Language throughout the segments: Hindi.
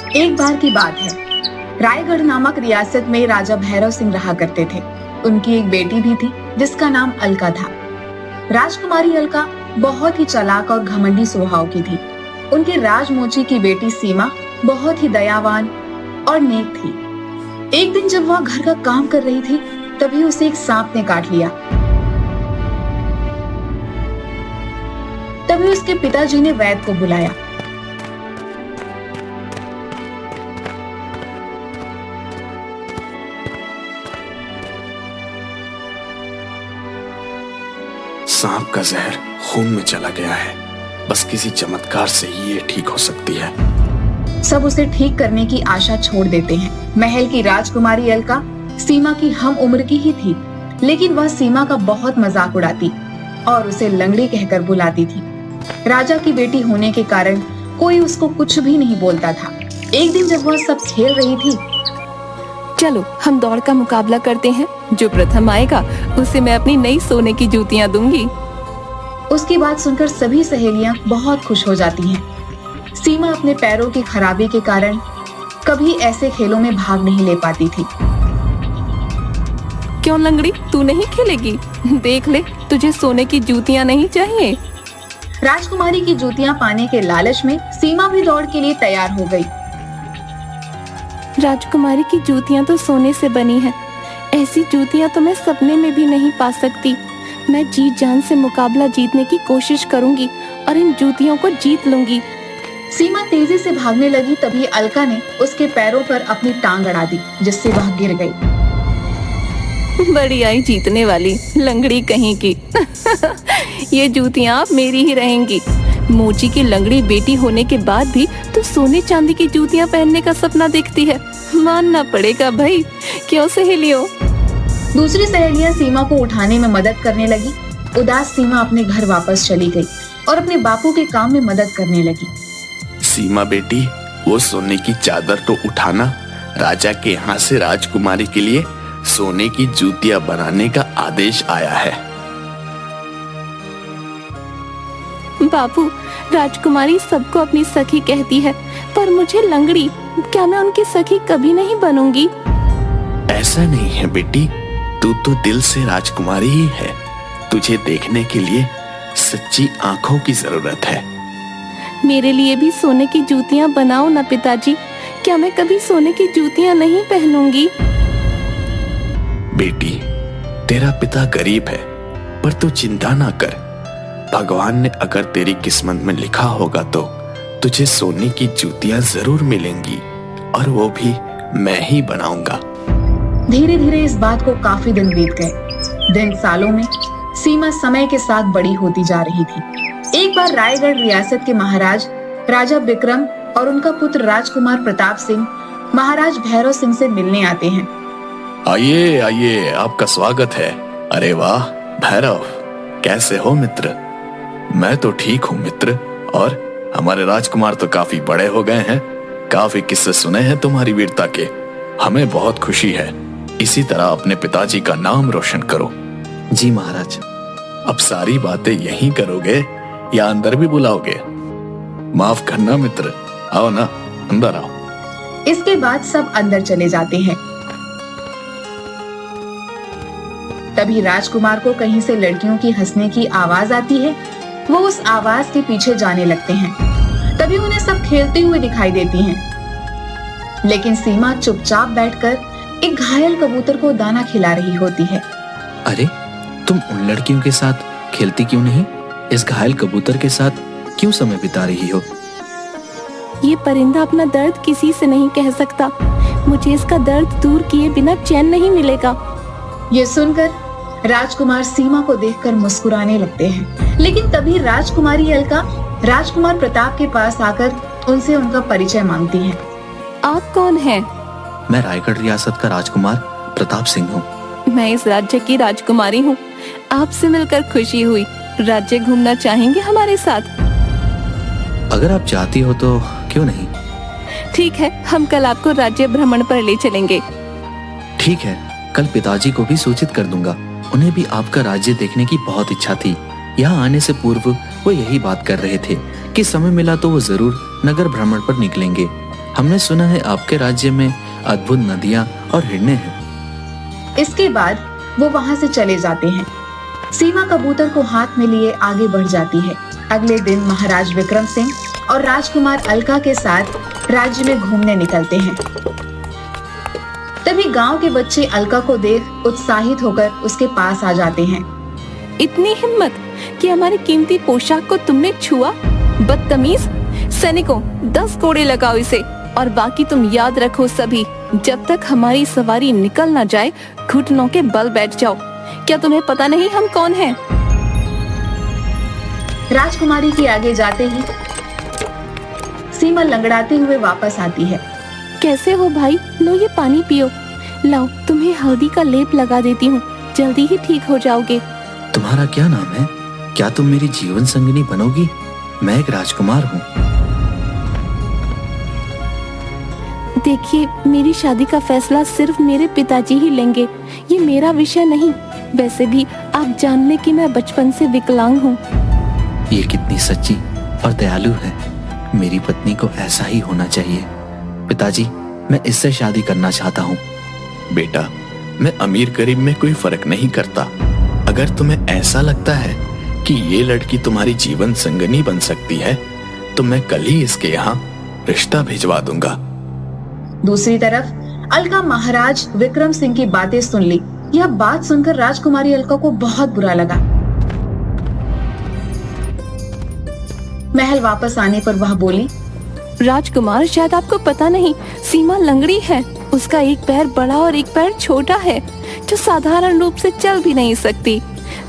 एक बार की बात है, रायगढ़ नामक रियासत में राजा भैरव सिंह रहा करते थे। उनकी एक बेटी भी थी जिसका नाम अलका था। राजकुमारी अलका बहुत ही चालाक और घमंडी स्वभाव की थी। उनके राजमोची की बेटी सीमा बहुत ही दयावान और नेक थी। एक दिन जब वह घर का काम कर रही थी, तभी उसे एक सांप ने काट लिया। तभी उसके पिताजी ने वैद्य को बुलाया। सांप का जहर खून में चला गया है। बस किसी चमत्कार से ही ये ठीक हो सकती है। सब उसे ठीक करने की आशा छोड़ देते हैं। महल की राजकुमारी अलका सीमा की हम उम्र की ही थी, लेकिन वह सीमा का बहुत मजाक उड़ाती और उसे लंगड़ी कहकर बुलाती थी। राजा की बेटी होने के कारण कोई उसको कुछ भी नहीं बोलता था। एक दिन जब वह सब खेल रही थी, चलो हम दौड़ का मुकाबला करते हैं। जो प्रथम आएगा उसे मैं अपनी नई सोने की जूतियां दूंगी। उसकी बात सुनकर सभी सहेलियां बहुत खुश हो जाती हैं। सीमा अपने पैरों की खराबी के कारण कभी ऐसे खेलों में भाग नहीं ले पाती थी। क्यों लंगड़ी, तू नहीं खेलेगी? देख ले, तुझे सोने की जूतियां नहीं चाहिए? राजकुमारी की जूतियां पाने के लालच में सीमा भी दौड़ के लिए तैयार हो गई। राजकुमारी की जूतियां तो सोने से बनी हैं। ऐसी जूतियां तो मैं सपने में भी नहीं पा सकती। मैं जी जान से मुकाबला जीतने की कोशिश करूंगी और इन जूतियों को जीत लूंगी। सीमा तेजी से भागने लगी, तभी अलका ने उसके पैरों पर अपनी टांग अड़ा दी, जिससे वह गिर गई। बड़ी आई जीतने वाली लंगड़ी कहीं की। ये जूतियां अब मेरी ही रहेंगी। मोची की लंगड़ी बेटी होने के बाद भी तो सोने चांदी की जूतियां पहनने का सपना देखती है। मानना पड़ेगा भाई, क्यों सहेलियों? दूसरी सहेलियां सीमा को उठाने में मदद करने लगी। उदास सीमा अपने घर वापस चली गई और अपने बापू के काम में मदद करने लगी। सीमा बेटी, वो सोने की चादर तो उठाना। राजा के यहाँ से राजकुमारी के लिए सोने की जूतियां बनाने का आदेश आया है। बाबू, राजकुमारी सबको अपनी सखी कहती है, पर मुझे लंगड़ी, क्या मैं उनकी सखी कभी नहीं बनूंगी? ऐसा नहीं है बेटी, तू तो दिल से राजकुमारी ही है। तुझे देखने के लिए सच्ची आंखों की जरूरत है। मेरे लिए भी सोने की जूतियां बनाओ ना पिताजी। क्या मैं कभी सोने की जूतियां नहीं पहनूंगी? बेटी, तेरा पिता गरीब है, पर तू चिंता ना कर। भगवान ने अगर तेरी किस्मत में लिखा होगा तो तुझे सोने की जूतियां जरूर मिलेंगी, और वो भी मैं ही बनाऊंगा। धीरे धीरे इस बात को काफी दिन बीत गए। दिन सालों में सीमा समय के साथ बड़ी होती जा रही थी। एक बार रायगढ़ रियासत के महाराज राजा विक्रम और उनका पुत्र राजकुमार प्रताप सिंह महाराज भैरव सिंह से मिलने आते हैं। आइए आइए, आपका स्वागत है। अरे वाह भैरव, कैसे हो मित्र? मैं तो ठीक हूँ मित्र, और हमारे राजकुमार तो काफी बड़े हो गए हैं। काफी किस्से सुने हैं तुम्हारी वीरता के। हमें बहुत खुशी है। इसी तरह अपने पिताजी का नाम रोशन करो। जी महाराज। अब सारी बातें यहीं करोगे या अंदर भी बुलाओगे? माफ करना मित्र, आओ ना, अंदर आओ। इसके बाद सब अंदर चले जाते हैं। तभी राजकुमार को कहीं से लड़कियों की हंसने की आवाज आती है। वो उस आवाज के पीछे जाने लगते हैं। तभी उन्हें सब खेलते हुए दिखाई देती हैं। लेकिन सीमा चुपचाप बैठकर एक घायल कबूतर को दाना खिला रही होती है। अरे, तुम उन लड़कियों के साथ खेलती क्यों नहीं? इस घायल कबूतर के साथ क्यों समय बिता रही हो? ये परिंदा अपना दर्द किसी से नहीं कह सकता। मुझे इसका दर्द दूर किए बिना चैन नहीं मिलेगा। ये सुनकर राजकुमार सीमा को देखकर मुस्कुराने लगते हैं। लेकिन तभी राजकुमारी अलका राजकुमार प्रताप के पास आकर उनसे उनका परिचय मांगती है। आप कौन हैं? मैं रायगढ़ रियासत का राजकुमार प्रताप सिंह हूँ। मैं इस राज्य की राजकुमारी हूँ। आपसे मिलकर खुशी हुई। राज्य घूमना चाहेंगे हमारे साथ? अगर आप चाहती हो तो क्यों नहीं। ठीक है, हम कल आपको राज्य भ्रमण पर ले चलेंगे। ठीक है, कल पिताजी को भी सूचित कर दूंगा। उन्हें भी आपका राज्य देखने की बहुत इच्छा थी। यहाँ आने से पूर्व वो यही बात कर रहे थे कि समय मिला तो वो जरूर नगर भ्रमण पर निकलेंगे। हमने सुना है आपके राज्य में अद्भुत नदियाँ और हिरणे हैं। इसके बाद वो वहां से चले जाते हैं। सीमा कबूतर को हाथ में लिए आगे बढ़ जाती है। अगले दिन महाराज विक्रम सिंह और राजकुमार अलका के साथ राज्य में घूमने निकलते हैं। तभी गांव के बच्चे अलका को देख उत्साहित होकर उसके पास आ जाते हैं। इतनी हिम्मत कि हमारी कीमती पोशाक को तुमने छुआ? बदतमीज! सैनिकों, 10 कोड़े लगाओ इसे। और बाकी तुम याद रखो सभी, जब तक हमारी सवारी निकल ना जाए घुटनों के बल बैठ जाओ। क्या तुम्हें पता नहीं हम कौन हैं? राजकुमारी के आगे जाते ही सीमा लंगड़ाते हुए वापस आती है। कैसे हो भाई? लो ये पानी पियो। लाओ, तुम्हें हल्दी का लेप लगा देती हूँ, जल्दी ही ठीक हो जाओगे। तुम्हारा क्या नाम है? क्या तुम मेरी जीवन संगिनी बनोगी? मैं एक राजकुमार हूँ। देखिए, मेरी शादी का फैसला सिर्फ मेरे पिताजी ही लेंगे, ये मेरा विषय नहीं। वैसे भी आप जान लें कि मैं बचपन से विकलांग हूँ। ये कितनी सच्ची और दयालु है। मेरी पत्नी को ऐसा ही होना चाहिए। पिताजी, मैं इससे शादी करना चाहता हूँ। बेटा, मैं अमीर गरीब में कोई फर्क नहीं करता। अगर तुम्हें ऐसा लगता है कि ये लड़की तुम्हारी जीवन संगनी बन सकती है तो मैं कल ही इसके यहाँ रिश्ता भिजवा दूंगा। दूसरी तरफ अलका महाराज विक्रम सिंह की बातें सुन ली। यह बात सुनकर राजकुमारी अलका को बहुत बुरा लगा। महल वापस आने पर वह बोली, राजकुमार, शायद आपको पता नहीं, सीमा लंगड़ी है। उसका एक पैर बड़ा और एक पैर छोटा है, जो साधारण रूप से चल भी नहीं सकती।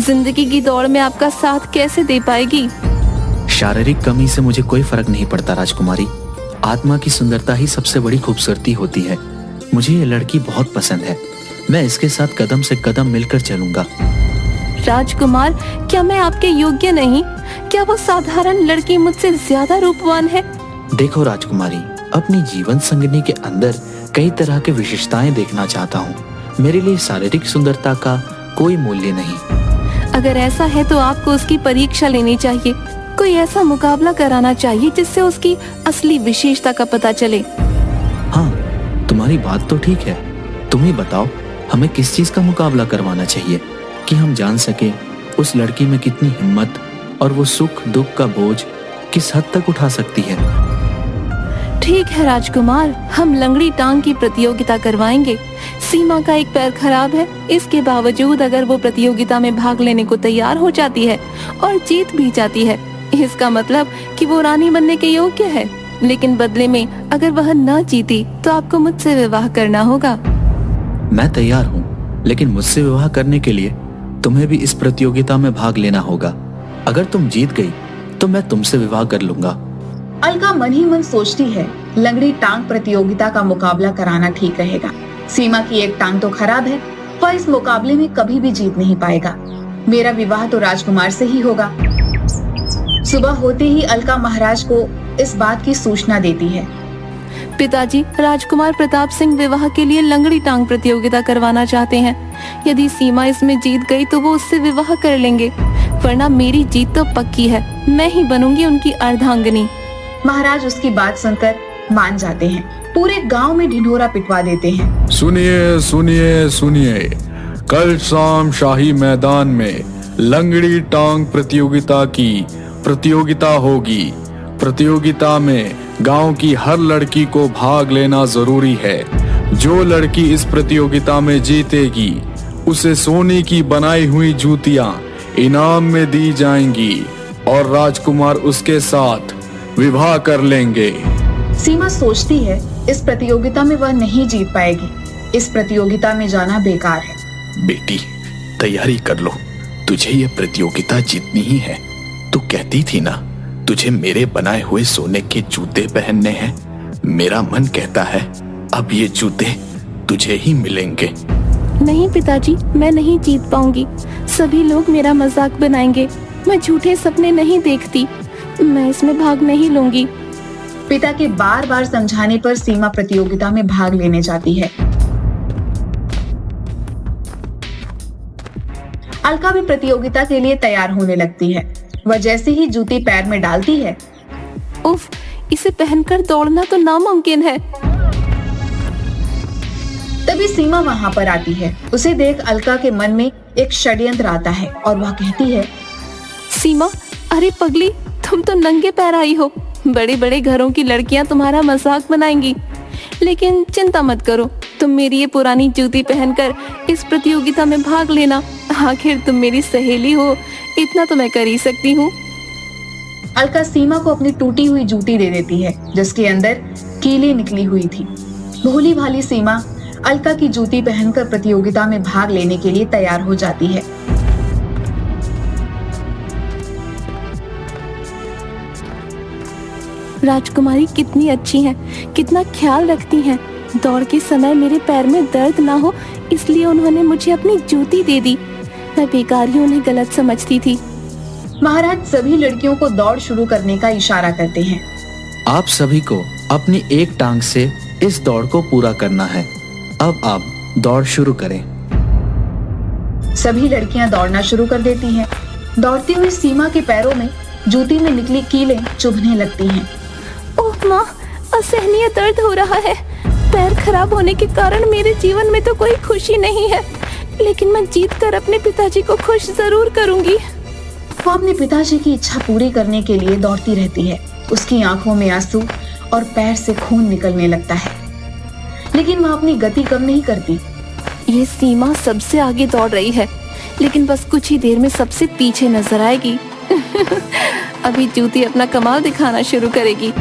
जिंदगी की दौड़ में आपका साथ कैसे दे पाएगी? शारीरिक कमी से मुझे कोई फर्क नहीं पड़ता राजकुमारी। आत्मा की सुंदरता ही सबसे बड़ी खूबसूरती होती है। मुझे ये लड़की बहुत पसंद है। मैं इसके साथ कदम से कदम मिलकर चलूंगा। राजकुमार, क्या मैं आपके योग्य नहीं? क्या वो साधारण लड़की मुझसे ज्यादा रूपवान है? देखो राजकुमारी, अपनी जीवन संगिनी के अंदर कई तरह के विशेषताएं देखना चाहता हूँ। मेरे लिए शारीरिक सुंदरता का कोई मूल्य नहीं। अगर ऐसा है तो आपको उसकी परीक्षा लेनी चाहिए। कोई ऐसा मुकाबला कराना चाहिए जिससे उसकी असली विशेषता का पता चले। हाँ, तुम्हारी बात तो ठीक है। तुम ही बताओ, हमें किस चीज का मुकाबला करवाना चाहिए कि हम जान सके उस लड़की में कितनी हिम्मत और वो सुख दुख का बोझ किस हद तक उठा सकती है। ठीक है राजकुमार, हम लंगड़ी टांग की प्रतियोगिता करवाएंगे। सीमा का एक पैर खराब है, इसके बावजूद अगर वो प्रतियोगिता में भाग लेने को तैयार हो जाती है और जीत भी जाती है, इसका मतलब कि वो रानी बनने के योग्य है। लेकिन बदले में अगर वह न जीती तो आपको मुझसे विवाह करना होगा। मैं तैयार हूँ, लेकिन मुझसे विवाह करने के लिए तुम्हें भी इस प्रतियोगिता में भाग लेना होगा। अगर तुम जीत गई तो मैं तुमसे विवाह कर लूंगा। अलका मन ही मन सोचती है, लंगड़ी टांग प्रतियोगिता का मुकाबला कराना ठीक रहेगा। सीमा की एक टांग तो खराब है, वह इस मुकाबले में कभी भी जीत नहीं पाएगा। मेरा विवाह तो राजकुमार से ही होगा। सुबह होते ही अलका महाराज को इस बात की सूचना देती है। पिताजी, राजकुमार प्रताप सिंह विवाह के लिए लंगड़ी टांग प्रतियोगिता करवाना चाहते हैं। यदि सीमा इसमें जीत गई तो वो उससे विवाह कर लेंगे, वरना मेरी जीत तो पक्की है। मैं ही बनूंगी उनकी अर्धांगिनी। महाराज उसकी बात सुनकर मान जाते हैं। पूरे गांव में ढिंढोरा पिटवा देते हैं। सुनिए सुनिए सुनिए, कल शाम शाही मैदान में लंगड़ी टांग प्रतियोगिता की प्रतियोगिता होगी। प्रतियोगिता में गांव की हर लड़की को भाग लेना जरूरी है। जो लड़की इस प्रतियोगिता में जीतेगी उसे सोने की बनाई हुई जूतियां इनाम में दी जाएंगी और राजकुमार उसके साथ विवाह कर लेंगे। सीमा सोचती है इस प्रतियोगिता में वह नहीं जीत पाएगी। इस प्रतियोगिता में जाना बेकार है। बेटी, तैयारी कर लो, तुझे ये प्रतियोगिता जीतनी ही है। तू कहती थी ना, तुझे मेरे बनाए हुए सोने के जूते पहनने हैं। मेरा मन कहता है अब ये जूते तुझे ही मिलेंगे। नहीं पिताजी, मैं नहीं जीत पाऊंगी। सभी लोग मेरा मजाक बनाएंगे। मैं झूठे सपने नहीं देखती। मैं इसमें भाग नहीं लूंगी। पिता के बार बार समझाने पर सीमा प्रतियोगिता में भाग लेने जाती है। अलका भी प्रतियोगिता के लिए तैयार होने लगती है। वह जैसे ही जूती पैर में डालती है, उफ, इसे पहनकर दौड़ना तो नामुमकिन है। तभी सीमा वहां पर आती है। उसे देख अलका के मन में एक षड्यंत्र आता है और वह कहती है, सीमा, अरे पगली, तुम तो नंगे पैर आई हो। बड़े बड़े घरों की लड़कियां तुम्हारा मजाक बनाएंगी, लेकिन चिंता मत करो, तुम मेरी ये पुरानी जूती पहनकर इस प्रतियोगिता में भाग लेना। आखिर तुम मेरी सहेली हो, इतना तो मैं कर ही सकती हूँ। अलका सीमा को अपनी टूटी हुई जूती दे देती है, जिसके अंदर कीली निकली हुई थी। भोली भाली सीमा अलका की जूती पहनकर प्रतियोगिता में भाग लेने के लिए तैयार हो जाती है। राजकुमारी कितनी अच्छी हैं, कितना ख्याल रखती हैं। दौड़ के समय मेरे पैर में दर्द ना हो, इसलिए उन्होंने मुझे अपनी जूती दे दी। मैं बेकार ही उन्हें गलत समझती थी। महाराज सभी लड़कियों को दौड़ शुरू करने का इशारा करते हैं। आप सभी को अपनी एक टांग से इस दौड़ को पूरा करना है। अब आप दौड़ शुरू करें। सभी लड़कियां दौड़ना शुरू कर देती हैं। दौड़ती हुई सीमा के पैरों में जूती में निकली कीलें चुभने लगती हैं। ओह माँ, असहनीय दर्द हो रहा है। पैर खराब होने के कारण मेरे जीवन में तो कोई खुशी नहीं है, लेकिन मैं जीत कर अपने पिताजी को खुश जरूर करूंगी। वो अपने पिताजी की इच्छा पूरी करने के लिए दौड़ती रहती है। उसकी आंखों में आंसू और पैर से खून निकलने लगता है, लेकिन वह अपनी गति कम नहीं करती। ये सीमा सबसे आगे दौड़ रही है, लेकिन बस कुछ ही देर में सबसे पीछे नजर आएगी। अभी जूती अपना कमाल दिखाना शुरू करेगी।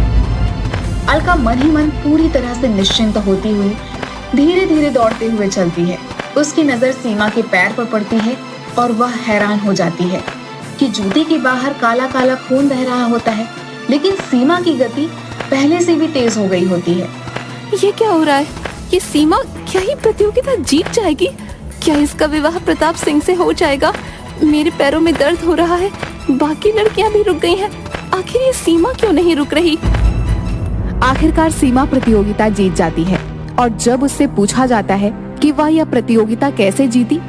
अलका मन ही मन पूरी तरह से निश्चिंत होती हुई धीरे धीरे दौड़ते हुए चलती है। उसकी नजर सीमा के पैर पर पड़ती है और वह हैरान हो जाती है कि जूती के बाहर काला काला खून बह रहा होता है, लेकिन सीमा की गति पहले से भी तेज हो गई होती है। ये क्या हो रहा है? ये सीमा क्या ही प्रतियोगिता जीत जाएगी? क्या इसका विवाह प्रताप सिंह से हो जाएगा? मेरे पैरों में दर्द हो रहा है, बाकी लड़कियां भी रुक गई हैं। आखिर ये सीमा क्यों नहीं रुक रही? आखिरकार सीमा प्रतियोगिता जीत जाती है, और जब उससे पूछा जाता है कि वह यह प्रतियोगिता कैसे जीती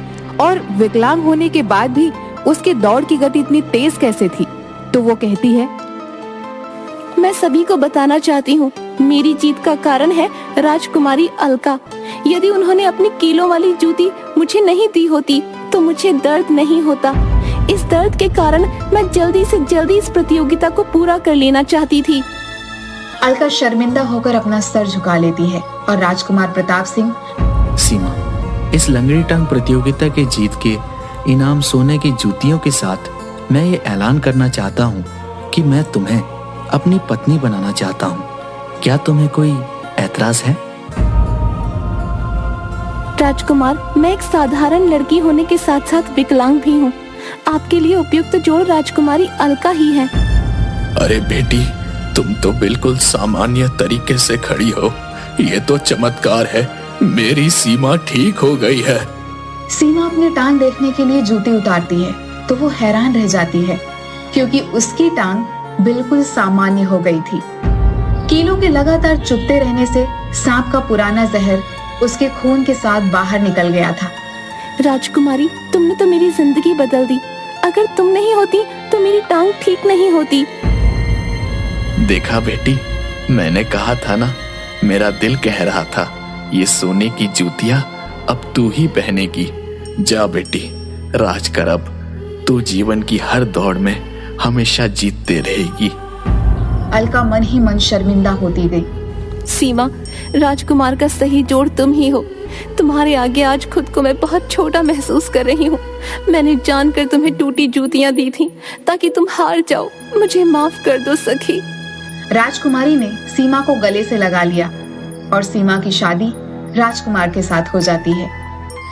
और विकलांग होने के बाद भी उसकी दौड़ की गति इतनी तेज कैसे थी, तो वो कहती है, मैं सभी को बताना चाहती हूँ, मेरी जीत का कारण है राजकुमारी अलका। यदि उन्होंने अपनी कीलों वाली जूती मुझे नहीं दी होती तो मुझे दर्द नहीं होता। इस दर्द के कारण मैं जल्दी से जल्दी इस प्रतियोगिता को पूरा कर लेना चाहती थी। अलका शर्मिंदा होकर अपना सर झुका लेती है और राजकुमार प्रताप सिंह, सीमा, इस लंगड़ी टांग प्रतियोगिता के जीत के इनाम सोने की जूतियों के साथ मैं ये ऐलान करना चाहता हूँ कि मैं तुम्हें अपनी पत्नी बनाना चाहता हूँ। क्या तुम्हें कोई ऐतराज है? राजकुमार, मैं एक साधारण लड़की होने के साथ साथ विकलांग भी हूँ। आपके लिए उपयुक्त जोड़ राजकुमारी अलका ही है। अरे बेटी, तुम तो बिल्कुल सामान्य तरीके से खड़ी हो। ये तो चमत्कार है, मेरी सीमा ठीक हो गई है। सीमा अपनी टांग देखने के लिए जूती उतारती है तो वो हैरान रह जाती है, क्योंकि उसकी टांग बिल्कुल सामान्य हो गई थी। कीलों के लगातार चुभते रहने से सांप का पुराना जहर उसके खून के साथ बाहर निकल गया था। राजकुमारी, तुमने तो मेरी जिंदगी बदल दी। अगर तुम नहीं होती तो मेरी टांग ठीक नहीं होती। देखा बेटी, मैंने कहा था ना, मेरा दिल कह रहा था ये सोने की जूतियां अब तू ही पहनेगी। जा बेटी, राज कर अब। तू जीवन की हर दौड़ में हमेशा जीतते रहेगी। अलका मन ही मन शर्मिंदा होती गई। सीमा, राजकुमार का सही जोड़ तुम ही हो। तुम्हारे आगे आज खुद को मैं बहुत छोटा महसूस कर रही हूँ। मैंने जानकर तुम्हें टूटी जूतियां दी थी ताकि तुम हार जाओ। मुझे माफ कर दो सखी। राजकुमारी ने सीमा को गले से लगा लिया और सीमा की शादी राजकुमार के साथ हो जाती है,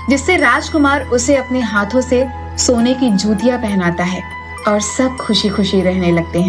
जिससे राजकुमार उसे अपने हाथों से सोने की जूतियां पहनाता है और सब खुशी खुशी रहने लगते हैं।